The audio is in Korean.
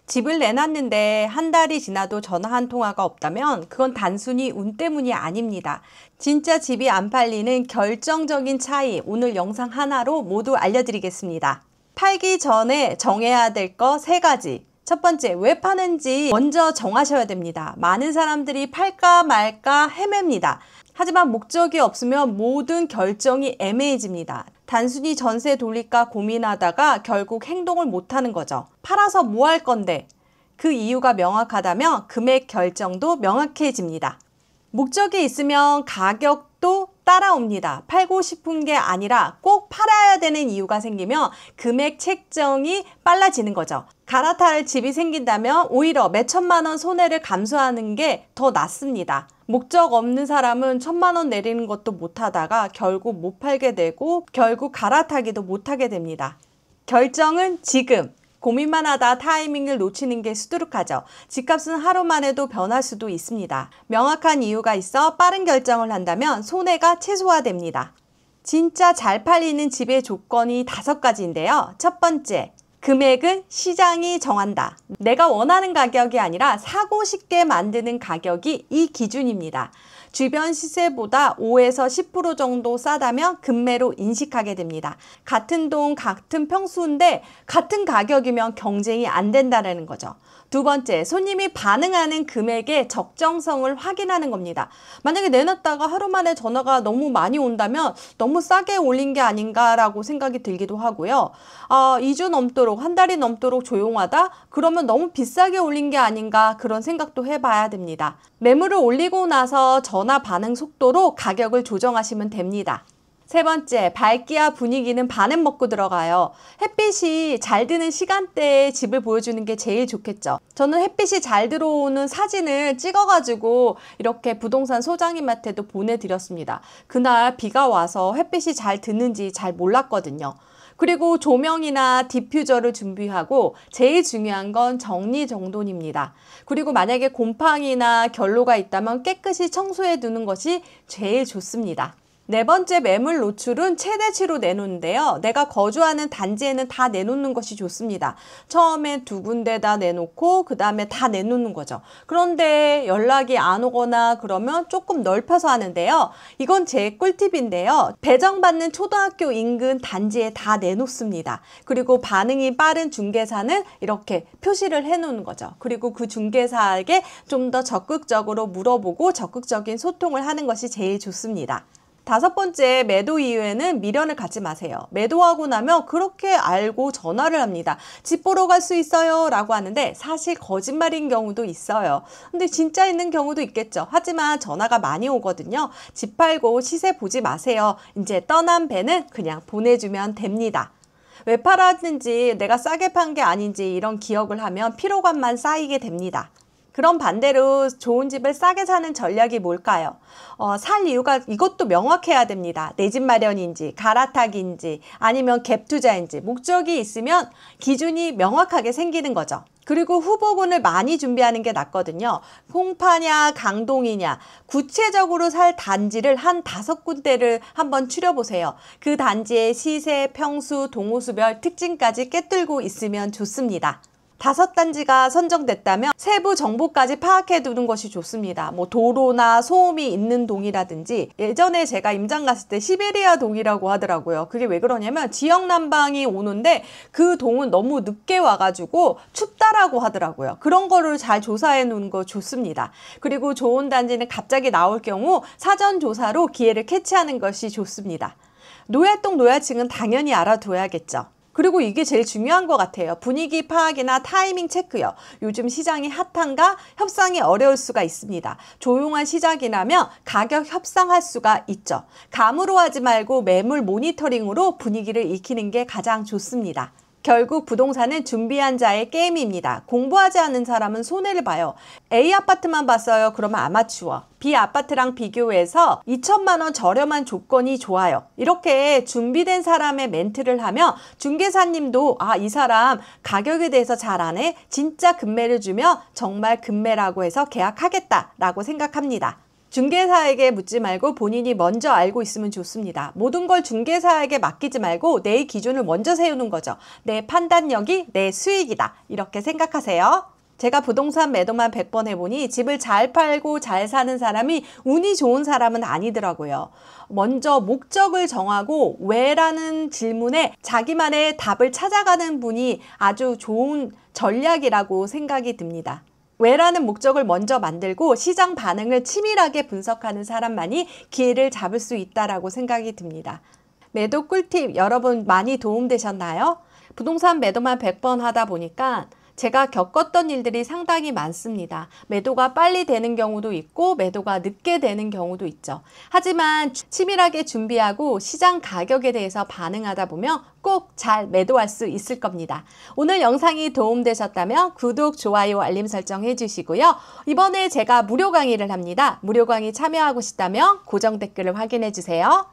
집을 내놨는데 한 달이 지나도 전화 한 통화가 없다면 그건 단순히 운 때문이 아닙니다. 진짜 집이 안 팔리는 결정적인 차이 오늘 영상 하나로 모두 알려드리겠습니다. 팔기 전에 정해야 될 거 3가지. 첫 번째, 왜 파는지 먼저 정하셔야 됩니다. 많은 사람들이 팔까 말까 헤맵니다. 하지만 목적이 없으면 모든 결정이 애매해집니다. 단순히 전세 돌릴까 고민하다가 결국 행동을 못하는 거죠. 팔아서 뭐 할 건데? 그 이유가 명확하다면 금액 결정도 명확해집니다. 목적이 있으면 가격도 따라옵니다. 팔고 싶은 게 아니라 꼭 팔아야 되는 이유가 생기면 금액 책정이 빨라지는 거죠. 갈아탈 집이 생긴다면 오히려 몇 천만 원 손해를 감수하는 게 더 낫습니다. 목적 없는 사람은 1,000만 원 내리는 것도 못하다가 결국 못 팔게 되고 결국 갈아타기도 못하게 됩니다. 결정은 지금. 고민만 하다 타이밍을 놓치는 게 수두룩하죠. 집값은 하루만 해도 변할 수도 있습니다. 명확한 이유가 있어 빠른 결정을 한다면 손해가 최소화됩니다. 진짜 잘 팔리는 집의 조건이 5가지인데요. 첫 번째, 금액은 시장이 정한다. 내가 원하는 가격이 아니라 사고 싶게 만드는 가격이 이 기준입니다. 주변 시세보다 5에서 10% 정도 싸다면 급매로 인식하게 됩니다. 같은 동, 같은 평수인데 같은 가격이면 경쟁이 안 된다는 거죠. 두 번째, 손님이 반응하는 금액의 적정성을 확인하는 겁니다. 만약에 내놨다가 하루 만에 전화가 너무 많이 온다면 너무 싸게 올린 게 아닌가라고 생각이 들기도 하고요. 2주 넘도록, 한 달이 넘도록 조용하다? 그러면 너무 비싸게 올린 게 아닌가 그런 생각도 해봐야 됩니다. 매물을 올리고 나서 전화 반응 속도로 가격을 조정하시면 됩니다. 세 번째, 밝기와 분위기는 반은 먹고 들어가요. 햇빛이 잘 드는 시간대에 집을 보여주는 게 제일 좋겠죠. 저는 햇빛이 잘 들어오는 사진을 찍어가지고 이렇게 부동산 소장님한테도 보내드렸습니다. 그날 비가 와서 햇빛이 잘 드는지 잘 몰랐거든요. 그리고 조명이나 디퓨저를 준비하고 제일 중요한 건 정리정돈입니다. 그리고 만약에 곰팡이나 결로가 있다면 깨끗이 청소해 두는 것이 제일 좋습니다. 네 번째, 매물 노출은 최대치로 내놓는데요. 내가 거주하는 단지에는 다 내놓는 것이 좋습니다. 처음에 2군데다 내놓고 그 다음에 다 내놓는 거죠. 그런데 연락이 안 오거나 그러면 조금 넓혀서 하는데요. 이건 제 꿀팁인데요. 배정받는 초등학교 인근 단지에 다 내놓습니다. 그리고 반응이 빠른 중개사는 이렇게 표시를 해놓는 거죠. 그리고 그 중개사에게 좀 더 적극적으로 물어보고 적극적인 소통을 하는 것이 제일 좋습니다. 5번째, 매도 이후에는 미련을 갖지 마세요. 매도하고 나면 그렇게 알고 전화를 합니다. 집 보러 갈 수 있어요 라고 하는데 사실 거짓말인 경우도 있어요. 근데 진짜 있는 경우도 있겠죠. 하지만 전화가 많이 오거든요. 집 팔고 시세 보지 마세요. 이제 떠난 배는 그냥 보내주면 됩니다. 왜 팔았는지 내가 싸게 판 게 아닌지 이런 기억을 하면 피로감만 쌓이게 됩니다. 그럼 반대로 좋은 집을 싸게 사는 전략이 뭘까요? 살 이유가 이것도 명확해야 됩니다. 내 집 마련인지, 갈아타기인지, 아니면 갭 투자인지 목적이 있으면 기준이 명확하게 생기는 거죠. 그리고 후보군을 많이 준비하는 게 낫거든요. 송파냐 강동이냐 구체적으로 살 단지를 한 5군데를 한번 추려보세요. 그 단지의 시세, 평수, 동호수별 특징까지 꿰뚫고 있으면 좋습니다. 5단지가 선정됐다면 세부 정보까지 파악해 두는 것이 좋습니다. 뭐 도로나 소음이 있는 동이라든지 예전에 제가 임장 갔을 때 시베리아 동이라고 하더라고요. 그게 왜 그러냐면 지역 난방이 오는데 그 동은 너무 늦게 와가지고 춥다라고 하더라고요. 그런 거를 잘 조사해 놓는 거 좋습니다. 그리고 좋은 단지는 갑자기 나올 경우 사전 조사로 기회를 캐치하는 것이 좋습니다. 노약동 노약층은 당연히 알아둬야겠죠. 그리고 이게 제일 중요한 것 같아요. 분위기 파악이나 타이밍 체크요. 요즘 시장이 핫한가 협상이 어려울 수가 있습니다. 조용한 시작이라면 가격 협상할 수가 있죠. 감으로 하지 말고 매물 모니터링으로 분위기를 익히는 게 가장 좋습니다. 결국 부동산은 준비한 자의 게임입니다. 공부하지 않은 사람은 손해를 봐요. A 아파트만 봤어요. 그러면 아마추어. B 아파트랑 비교해서 2천만 원 저렴한 조건이 좋아요. 이렇게 준비된 사람의 멘트를 하면 중개사님도 이 사람 가격에 대해서 잘 아네. 진짜 급매를 주면 정말 급매라고 해서 계약하겠다라고 생각합니다. 중개사에게 묻지 말고 본인이 먼저 알고 있으면 좋습니다. 모든 걸 중개사에게 맡기지 말고 내 기준을 먼저 세우는 거죠. 내 판단력이 내 수익이다. 이렇게 생각하세요. 제가 부동산 매도만 100번 해보니 집을 잘 팔고 잘 사는 사람이 운이 좋은 사람은 아니더라고요. 먼저 목적을 정하고 왜라는 질문에 자기만의 답을 찾아가는 분이 아주 좋은 전략이라고 생각이 듭니다. 왜라는 목적을 먼저 만들고 시장 반응을 치밀하게 분석하는 사람만이 기회를 잡을 수 있다라고 생각이 듭니다. 매도 꿀팁 여러분 많이 도움되셨나요? 부동산 매도만 100번 하다 보니까 제가 겪었던 일들이 상당히 많습니다. 매도가 빨리 되는 경우도 있고 매도가 늦게 되는 경우도 있죠. 하지만 치밀하게 준비하고 시장 가격에 대해서 반응하다 보면 꼭 잘 매도할 수 있을 겁니다. 오늘 영상이 도움되셨다면 구독, 좋아요, 알림 설정 해주시고요. 이번에 제가 무료 강의를 합니다. 무료 강의 참여하고 싶다면 고정 댓글을 확인해 주세요.